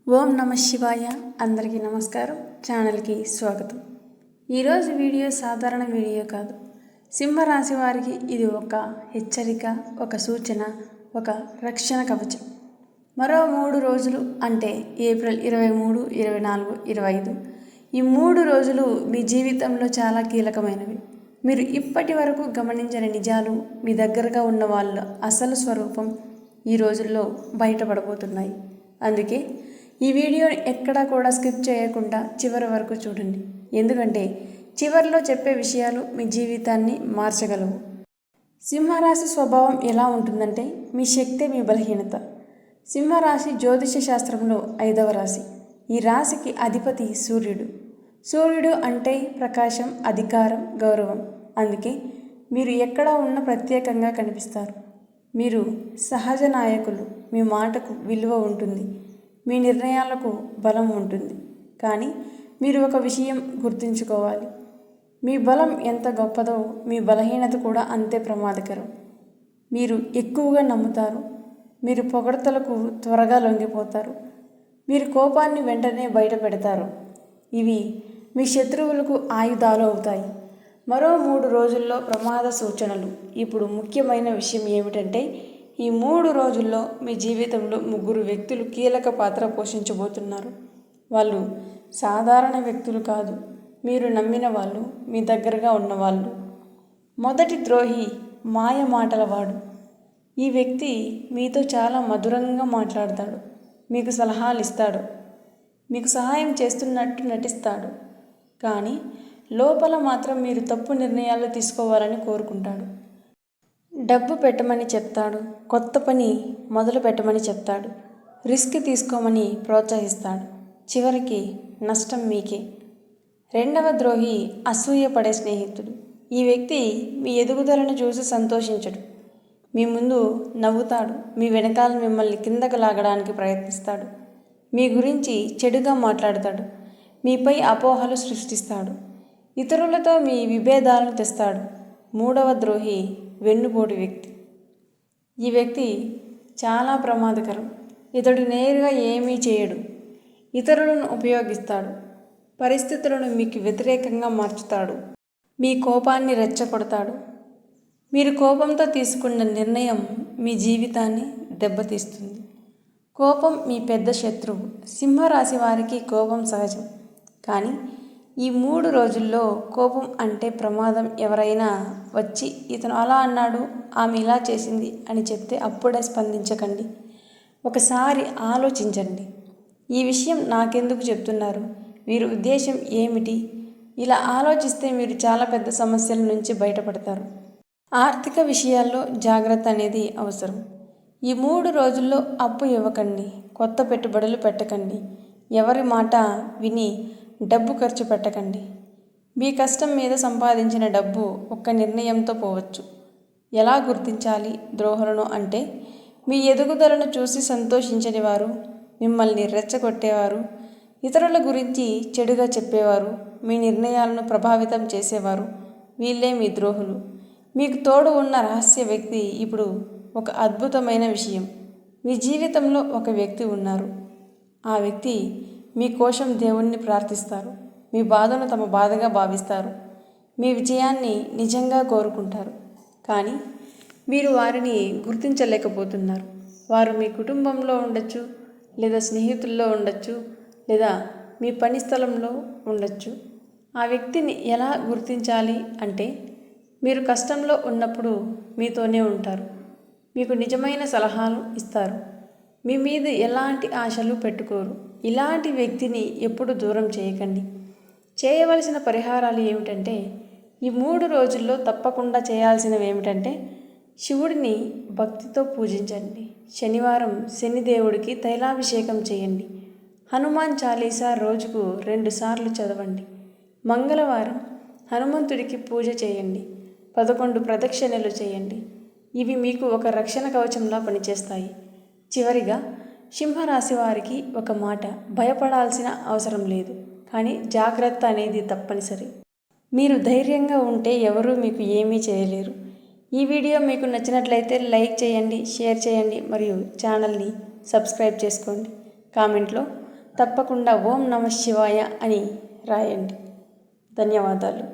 ఓం నమ శివాయ. అందరికీ నమస్కారం. ఛానల్కి స్వాగతం. ఈరోజు వీడియో సాధారణ వీడియో కాదు. సింహరాశి వారికి ఇది ఒక హెచ్చరిక, ఒక సూచన, ఒక రక్షణ కవచం. మరో 3 రోజులు అంటే ఏప్రిల్ 23, 24, 25 ఈ 3 రోజులు మీ జీవితంలో చాలా కీలకమైనవి. మీరు ఇప్పటి వరకు గమనించిన నిజాలు, మీ దగ్గరగా ఉన్న వాళ్ళ అసలు స్వరూపం ఈ రోజుల్లో బయటపడబోతున్నాయి. అందుకే ఈ వీడియోని ఎక్కడా కూడా స్కిప్ చేయకుండా చివరి వరకు చూడండి. ఎందుకంటే చివరిలో చెప్పే విషయాలు మీ జీవితాన్ని మార్చగలవు. సింహరాశి స్వభావం ఎలా ఉంటుందంటే మీ శక్తే మీ బలహీనత. సింహరాశి జ్యోతిష శాస్త్రంలో 5వ రాశి. ఈ రాశికి అధిపతి సూర్యుడు. సూర్యుడు అంటే ప్రకాశం, అధికారం, గౌరవం. అందుకే మీరు ఎక్కడ ఉన్నా ప్రత్యేకంగా కనిపిస్తారు. మీరు సహజ నాయకులు. మీ మాటకు విలువ ఉంటుంది. మీ నిర్ణయాలకు బలం ఉంటుంది. కానీ మీరు ఒక విషయం గుర్తుంచుకోవాలి. మీ బలం ఎంత గొప్పదో మీ బలహీనత కూడా అంతే ప్రమాదకరం. మీరు ఎక్కువగా నమ్ముతారు. మీరు పొగడ్తలకు త్వరగా లొంగిపోతారు. మీరు కోపాన్ని వెంటనే బయట పెడతారు. ఇవి మీ శత్రువులకు ఆయుధాలు అవుతాయి. మరో 3 రోజుల్లో ప్రమాద సూచనలు. ఇప్పుడు ముఖ్యమైన విషయం ఏమిటంటే ఈ 3 రోజుల్లో మీ జీవితంలో 3 వ్యక్తులు కీలక పాత్ర పోషించబోతున్నారు. వాళ్ళు సాధారణ వ్యక్తులు కాదు. మీరు నమ్మిన వాళ్ళు, మీ దగ్గరగా ఉన్నవాళ్ళు. మొదటి ద్రోహి మాయ మాటలవాడు. ఈ వ్యక్తి మీతో చాలా మధురంగా మాట్లాడతాడు. మీకు సలహాలు ఇస్తాడు. మీకు సహాయం చేస్తున్నట్టు నటిస్తాడు. కానీ లోపల మాత్రం మీరు తప్పు నిర్ణయాలు తీసుకోవాలని కోరుకుంటాడు. డబ్బు పెట్టమని చెప్తాడు. కొత్త పని మొదలు పెట్టమని చెప్తాడు. రిస్క్ తీసుకోమని ప్రోత్సహిస్తాడు. చివరికి నష్టం మీకే. రెండవ ద్రోహి అసూయపడే స్నేహితుడు. ఈ వ్యక్తి మీ ఎదుగుదలను చూసి సంతోషించడు. మీ ముందు నవ్వుతాడు. మీ వెనకాల మిమ్మల్ని కిందకు లాగడానికి ప్రయత్నిస్తాడు. మీ గురించి చెడుగా మాట్లాడతాడు. మీపై అపోహలు సృష్టిస్తాడు. ఇతరులతో మీ విభేదాలను తెస్తాడు. మూడవ ద్రోహి వెన్నుపోటు వ్యక్తి. ఈ వ్యక్తి చాలా ప్రమాదకరం. ఇతడు నేరుగా ఏమీ చేయడు. ఇతరులను ఉపయోగిస్తాడు. పరిస్థితులను మీకు వ్యతిరేకంగా మార్చుతాడు. మీ కోపాన్ని రెచ్చగొడతాడు. మీరు కోపంతో తీసుకున్న నిర్ణయం మీ జీవితాన్ని దెబ్బతీస్తుంది. కోపం మీ పెద్ద శత్రువు. సింహరాశి వారికి కోపం సహజం. కానీ ఈ 3 రోజుల్లో కోపం అంటే ప్రమాదం. ఎవరైనా వచ్చి ఇతను అలా అన్నాడు, ఆమె ఇలా చేసింది అని చెప్తే అప్పుడే స్పందించకండి. ఒకసారి ఆలోచించండి. ఈ విషయం నాకెందుకు చెప్తున్నారు? వీరి ఉద్దేశం ఏమిటి? ఇలా ఆలోచిస్తే మీరు చాలా పెద్ద సమస్యల నుంచి బయటపడతారు. ఆర్థిక విషయాల్లో జాగ్రత్త అనేది అవసరం. ఈ 3 రోజుల్లో అప్పు ఇవ్వకండి. కొత్త పెట్టుబడులు పెట్టకండి. ఎవరి మాట విని డబ్బు ఖర్చు పెట్టకండి. మీ కష్టం మీద సంపాదించిన డబ్బు ఒక్క నిర్ణయంతో పోవచ్చు. ఎలా గుర్తించాలి ద్రోహులను అంటే మీ ఎదుగుదలను చూసి సంతోషించని వారు, మిమ్మల్ని రెచ్చగొట్టేవారు, ఇతరుల గురించి చెడుగా చెప్పేవారు, మీ నిర్ణయాలను ప్రభావితం చేసేవారు. వీళ్ళే మీ ద్రోహులు. మీకు తోడు ఉన్న రహస్య వ్యక్తి. ఇప్పుడు ఒక అద్భుతమైన విషయం. మీ జీవితంలో ఒక వ్యక్తి ఉన్నారు. ఆ వ్యక్తి మీ కోసం దేవుణ్ణి ప్రార్థిస్తారు. మీ బాధను తమ బాధగా భావిస్తారు. మీ విజయాన్ని నిజంగా కోరుకుంటారు. కానీ మీరు వారిని గుర్తించలేకపోతున్నారు. వారు మీ కుటుంబంలో ఉండొచ్చు, లేదా స్నేహితుల్లో ఉండొచ్చు, లేదా మీ పని స్థలంలో ఉండొచ్చు. ఆ వ్యక్తిని ఎలా గుర్తించాలి అంటే మీరు కష్టంలో ఉన్నప్పుడు మీతోనే ఉంటారు. మీకు నిజమైన సలహాలు ఇస్తారు. మీ మీద ఎలాంటి ఆశలు పెట్టుకోరు. ఇలాంటి వ్యక్తిని ఎప్పుడు దూరం చేయకండి. చేయవలసిన పరిహారాలు ఏమిటంటే ఈ 3 రోజుల్లో తప్పకుండా చేయాల్సినవి ఏమిటంటే శివుడిని భక్తితో పూజించండి. శనివారం శనిదేవుడికి తైలాభిషేకం చేయండి. హనుమాన్ చాలీసా రోజుకు 2 సార్లు చదవండి. మంగళవారం హనుమంతుడికి పూజ చేయండి. 11 ప్రదక్షిణలు చేయండి. ఇవి మీకు ఒక రక్షణ కవచంలా పనిచేస్తాయి. చివరిగా సింహరాశి వారికి ఒక మాట. భయపడాల్సిన అవసరం లేదు. కానీ జాగ్రత్త అనేది తప్పనిసరి. మీరు ధైర్యంగా ఉంటే ఎవరూ మీకు ఏమీ చేయలేరు. ఈ వీడియో మీకు నచ్చినట్లయితే లైక్ చేయండి, షేర్ చేయండి మరియు ఛానల్ని సబ్స్క్రైబ్ చేసుకోండి. కామెంట్లో తప్పకుండా ఓం నమ శివాయ అని రాయండి. ధన్యవాదాలు.